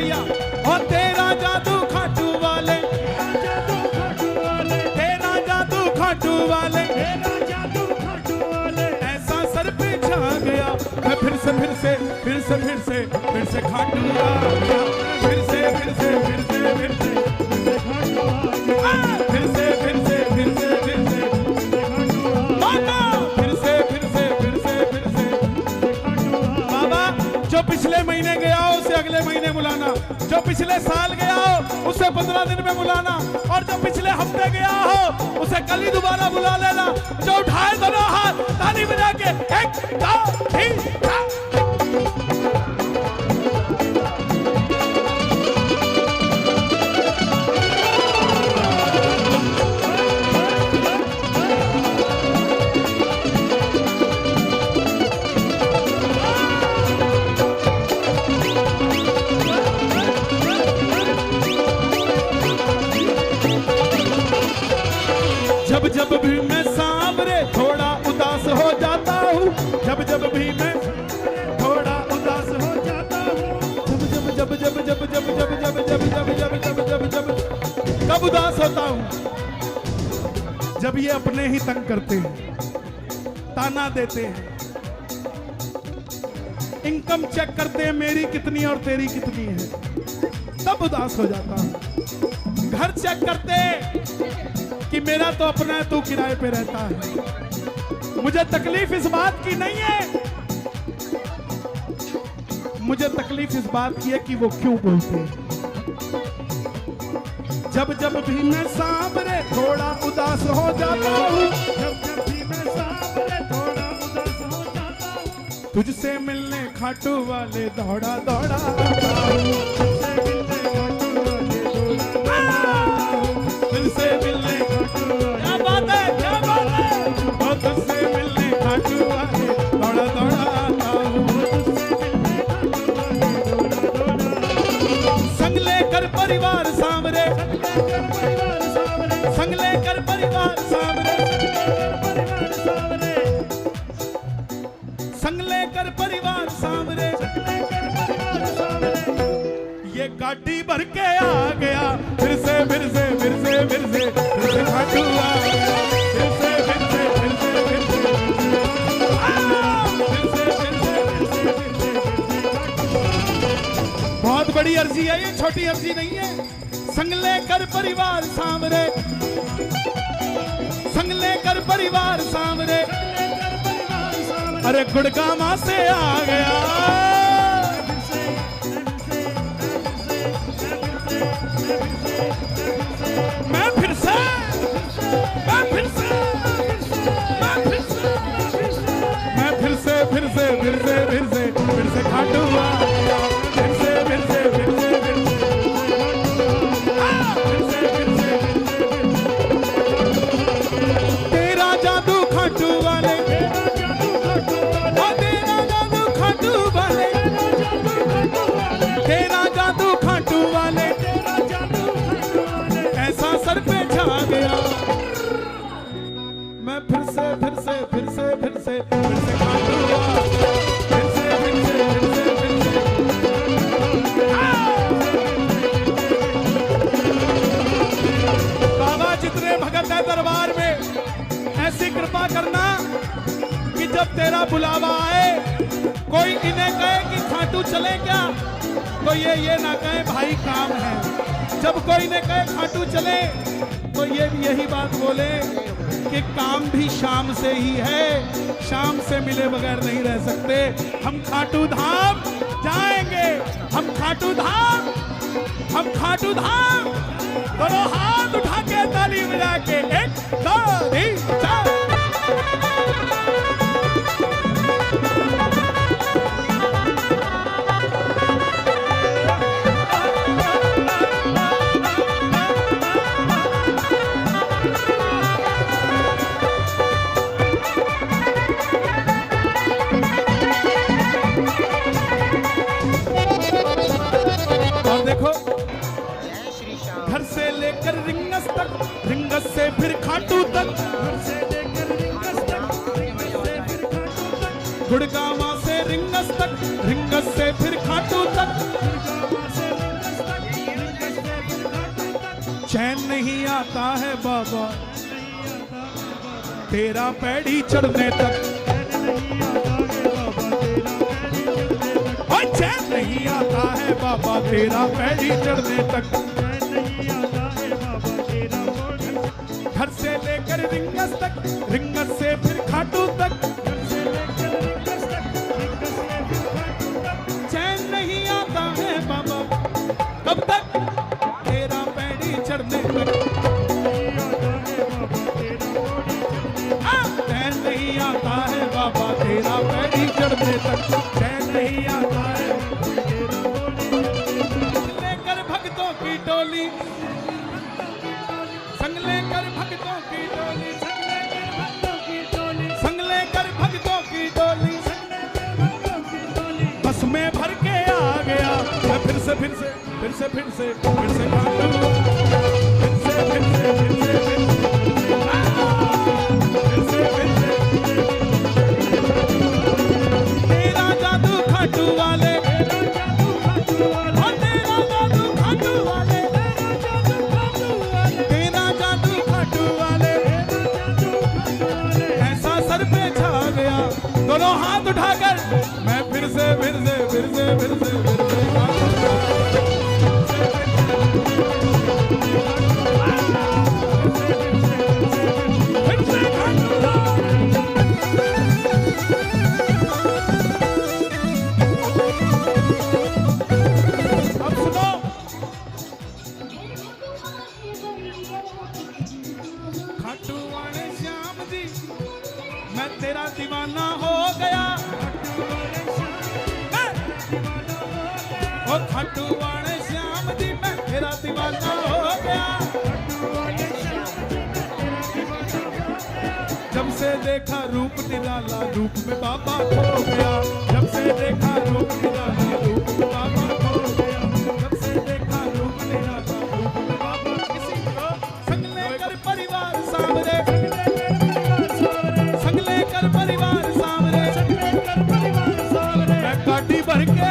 भैया। और तेरा जादू खाटू वाले, तेरा जादू खाटू वाले, ऐसा सर पे छा गया। मैं फिर से खाटू आ गया। फिर से बाबा, जो पिछले महीने गया हो उसे अगले महीने बुलाना, जो पिछले साल गया हो उसे 15 दिन में बुलाना, और जो पिछले हफ्ते गया हो उसे कल ही दोबारा बुला लेना। जो उठाए दोनों हाथ ताली बजा के 1 2 3 4। जब भी मैं सांवरे थोड़ा उदास हो जाता हूँ, जब भी मैं थोड़ा उदास हो जाता हूँ, जब कब उदास होता हूँ? जब ये अपने ही तंग करते हैं, ताना देते हैं, इनकम चेक करते हैं मेरी कितनी और तेरी कितनी है, तब उदास हो जाता हूँ। घर चेक करते कि मेरा तो अपना है, तू किराए पे रहता है। मुझे तकलीफ इस बात की नहीं है, मुझे तकलीफ इस बात की है कि वो क्यों बोलते हैं। जब भी मैं सांवरे थोड़ा उदास हो जाता हूँ, जब भी मैं सांवरे थोड़ा उदास हो जाता हूँ, तुझसे मिलने खाटू वाले दौड़ा दौड़ा तुझसे मिलने, क्या बात है, क्या बात है। और तुझसे मिलने खाटू वाले दौड़ा दौड़ा आता हूँ। संग लेकर परिवार सांवरे, संग लेकर परिवार सांवरे, संग लेकर परिवार सांवरे, ये गाड़ी भर के आ गया। फिर से खाटू आ गया। बहुत बड़ी अर्जी है, ये छोटी अर्जी नहीं है। संग लेकर परिवार सांवरे, संग लेकर परिवार सांवरे, अरे गुड़गामा से आ गया। मैं फिर से खाटू आ गया। तेरा जादू खाटू वाले, तेरा जादू खाटू वाले, तेरा जादू खाटू वाले, ऐसा सर पे छा गया। मैं फिर से खाटू आ गया। दरबार में ऐसी कृपा करना कि जब तेरा बुलावा आए, कोई इन्हें कहे कि खाटू चले क्या, तो ये ना कहे भाई काम है। जब कोई इन्हें कहे खाटू चले, तो ये भी यही बात बोले कि काम भी शाम से ही है, शाम से मिले बगैर नहीं रह सकते। हम खाटू धाम जाएंगे, हम खाटू धाम, हम खाटू धाम। दोनों हाथ उठा के ताली बजा के 1 2 3 4। घर से लेकर रिंगस तक, रिंगस से फिर खाटू तक, घर से लेकर रिंगस तक, रिंगस से फिर खाटू तक, गुड़गामा से रिंगस तक, रिंगस से फिर खाटू तक, गुड़गामा से चैन नहीं आता है बाबा तेरा पैड़ी चढ़ने तक, और चैन नहीं आता है बाबा तेरा पैड़ी चढ़ने तक। घर से लेकर रिंगस तक, रिंगस से फिर खाटू तक, चैन नहीं आता है बाबा कब तक तेरा पैड़ी चढ़ने तक। चैन नहीं आता है बाबा तेरा पैड़ी चढ़ने तक, चैन नहीं आता है। लेकर भक्तों की टोली, संग लेकर भक्तों की टोली, संग लेकर भक्तों की टोली, बस में भर के आ गया मैं फिर से फिर से फिर से फिर से फिर से खाटू, फिर से फिर से फिर से फिर से फिर से तेरा जादू खाटू वाले, तेरा जादू खाटू वाले, तेरा जादू खाटू वाले, ऐसा सर पे छा गया दोनों हाथ उठाकर मैं फिर से फिर से फिर से फिर से फिर से तेरा दीवाना हो गया, ओ खाटू वाले श्याम जी मैं तेरा दीवाना हो गया। जब से देखा रूप निराला रूप में बाबा खो गया, जब से देखा रूप निराला रूप में बाबा खो गया, जब से देखा रूप निराला रूप में बाबा। किसी को संग लेकर परिवार सामने, संग लेकर परिवार सामने, मैं गाड़ी भर के